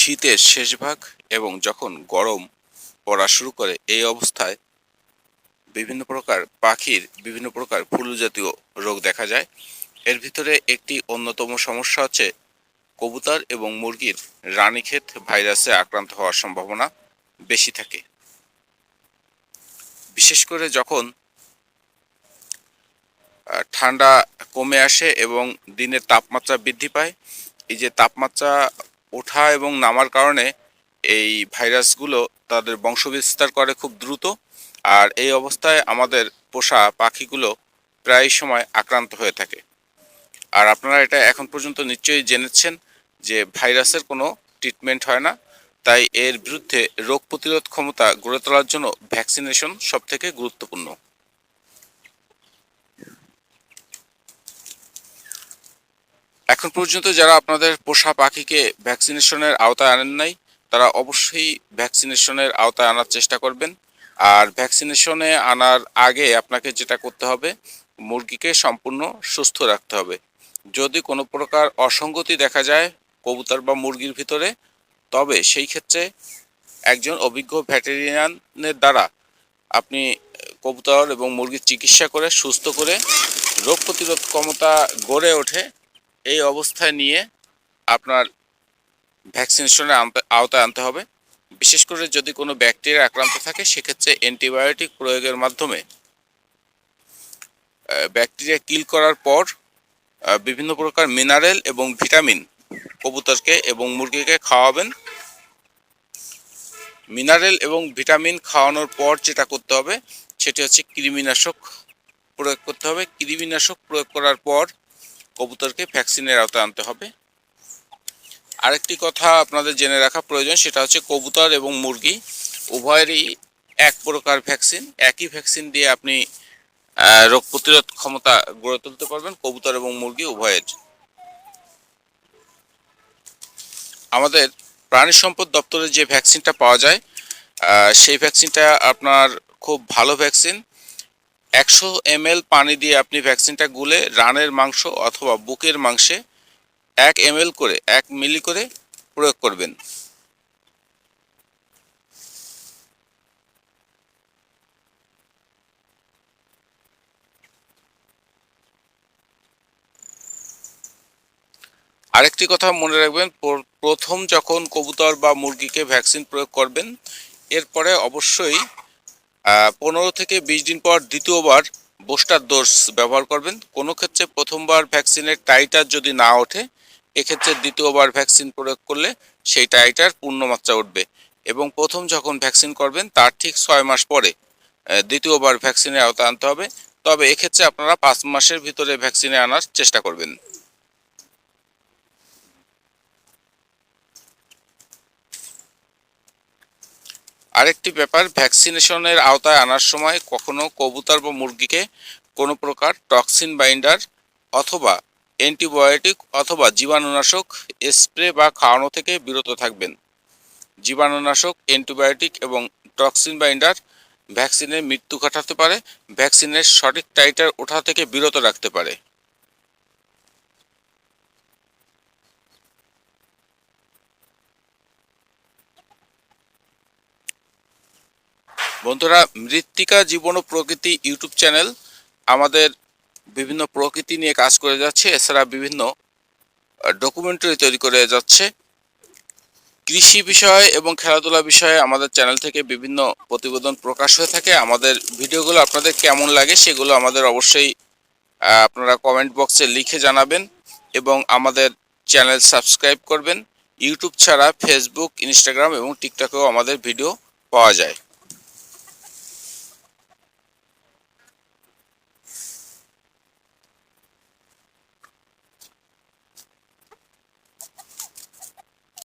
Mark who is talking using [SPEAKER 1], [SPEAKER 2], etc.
[SPEAKER 1] শীতের শেষ ভাগ এবং যখন গরম পড়া শুরু করে এই অবস্থায় বিভিন্ন প্রকার পাখির বিভিন্ন প্রকার ফ্লু জাতীয় রোগ দেখা যায়। এর ভিতরে একটি অন্যতম সমস্যা হচ্ছে কবুতর এবং মুরগির রানীক্ষেত ভাইরাসে আক্রান্ত হওয়ার সম্ভাবনা বেশি থাকে। বিশেষ করে যখন ঠান্ডা কমে আসে এবং দিনের তাপমাত্রা বৃদ্ধি পায়, এই যে তাপমাত্রা ওঠা এবং নামার কারণে এই ভাইরাসগুলো তাদের বংশবিস্তার করে খুব দ্রুত। আর এই অবস্থায় আমাদের পোষা পাখিগুলো প্রায় সময় আক্রান্ত হয়ে থাকে। আর আপনারা এটা এখন পর্যন্ত নিশ্চয়ই জেনেছেন যে ভাইরাসের কোনো ট্রিটমেন্ট হয় না, তাই এর বিরুদ্ধে রোগ প্রতিরোধ ক্ষমতা গড়ে তোলার জন্য ভ্যাকসিনেশন সবথেকে গুরুত্বপূর্ণ। এখন পর্যন্ত যারা আপনাদের পোষা পাখিকে ভ্যাকসিনেশনের আওতায় আনেন নাই, তারা অবশ্যই ভ্যাকসিনেশনের আওতায় আনার চেষ্টা করবেন। আর ভ্যাকসিনেশনে আনার আগে আপনাকে যেটা করতে হবে, মুরগিকে সম্পূর্ণ সুস্থ রাখতে হবে। যদি কোনো প্রকার অসঙ্গতি দেখা যায় কবুতর বা মুরগির ভিতরে, তবে সেই ক্ষেত্রে একজন অভিজ্ঞ ভেটেরিনানের দ্বারা আপনি কবুতর এবং মুরগির চিকিৎসা করে সুস্থ করে রোগ প্রতিরোধ ক্ষমতা গড়ে ওঠে এই অবস্থায় নিয়ে আপনার ভ্যাকসিনেশনের আওতায় আনতে হবে। বিশেষ করে যদি কোনো ব্যাকটেরিয়া আক্রান্ত থাকে, সেক্ষেত্রে অ্যান্টিবায়োটিক প্রয়োগের মাধ্যমে ব্যাকটেরিয়া কিল করার পর বিভিন্ন প্রকার মিনারেল এবং ভিটামিন কবুতরকে এবং মুরগিকে খাওয়াবেন। মিনারেল এবং ভিটামিন খাওয়ানোর পর যেটা করতে হবে সেটি হচ্ছে কৃমিনাশক প্রয়োগ করতে হবে। কৃমিনাশক প্রয়োগ করার পর কবুতরকে ভ্যাকসিনের আওতায় আনতে হবে। আরেকটি কথা আপনাদের জেনে রাখা প্রয়োজন, সেটা হচ্ছে কবুতর এবং মুরগি উভয়েরই এক প্রকার ভ্যাকসিন, একই ভ্যাকসিন দিয়ে আপনি রোগ প্রতিরোধ ক্ষমতা গড়ে তুলতে পারবেন কবুতর এবং মুরগি উভয়ের। আমাদের প্রাণী সম্পদ দপ্তরে যে ভ্যাকসিনটা পাওয়া যায়, সেই ভ্যাকসিনটা আপনার খুব ভালো ভ্যাকসিন। 100 ml পানি দিয়ে আপনি ভ্যাকসিনটা গুলে রানের মাংস অথবা বুকের মাংসে 1 ml করে 1 মিলি করে প্রয়োগ করবেন। আরেকটি কথা মনে রাখবেন, প্রথম যখন কবুতর বা মুরগিকে ভ্যাকসিন প্রয়োগ করবেন, এরপরে অবশ্যই 15 থেকে 20 দিন পর দ্বিতীয়বার বুস্টার ডোজ ব্যবহার করবেন। কোনো ক্ষেত্রে প্রথমবার ভ্যাকসিনের টাইটার যদি না ওঠে, এক্ষেত্রে দ্বিতীয়বার ভ্যাকসিন প্রয়োগ করলে সেই টাইটার পূর্ণমাত্রা উঠবে। এবং প্রথম যখন ভ্যাকসিন করবেন তার ঠিক 6 মাস পরে দ্বিতীয়বার ভ্যাকসিনের আওতায় আনতে হবে। তবে এক্ষেত্রে আপনারা 5 মাসের ভিতরে ভ্যাকসিনে আনার চেষ্টা করবেন। আরেকটি ব্যাপার, ভ্যাকসিনেশনের আওতায় আনার সময় কখনো কবুতর বা মুরগিকে কোনো প্রকার টক্সিন বাইন্ডার অথবা অ্যান্টিবায়োটিক অথবা জীবাণুনাশক স্প্রে বা খাওয়ানো থেকে বিরত থাকবেন। জীবাণুনাশক, অ্যান্টিবায়োটিক এবং টক্সিন বাইন্ডার ভ্যাকসিনের মৃত্যু ঘটাতে পারে, ভ্যাকসিনের সঠিক টাইটার ওঠা থেকে বিরত রাখতে পারে। বন্ধুরা, মৃত্তিকা জীবন ও প্রকৃতি ইউটিউব চ্যানেল আমাদের বিভিন্ন প্রকৃতি নিয়ে কাজ করে যাচ্ছে। এছাড়া বিভিন্ন ডকুমেন্টারি তৈরি করে যাচ্ছে। কৃষি বিষয় এবং খেলাধুলা বিষয়ে আমাদের চ্যানেল থেকে বিভিন্ন প্রতিবেদন প্রকাশ হয়ে থাকে। আমাদের ভিডিওগুলো আপনাদের কেমন লাগে সেগুলো আমাদের অবশ্যই আপনারা কমেন্ট বক্সে লিখে জানাবেন এবং আমাদের চ্যানেল সাবস্ক্রাইব করবেন। ইউটিউব ছাড়া ফেসবুক, ইনস্টাগ্রাম এবং টিকটকেও আমাদের ভিডিও পাওয়া যায়।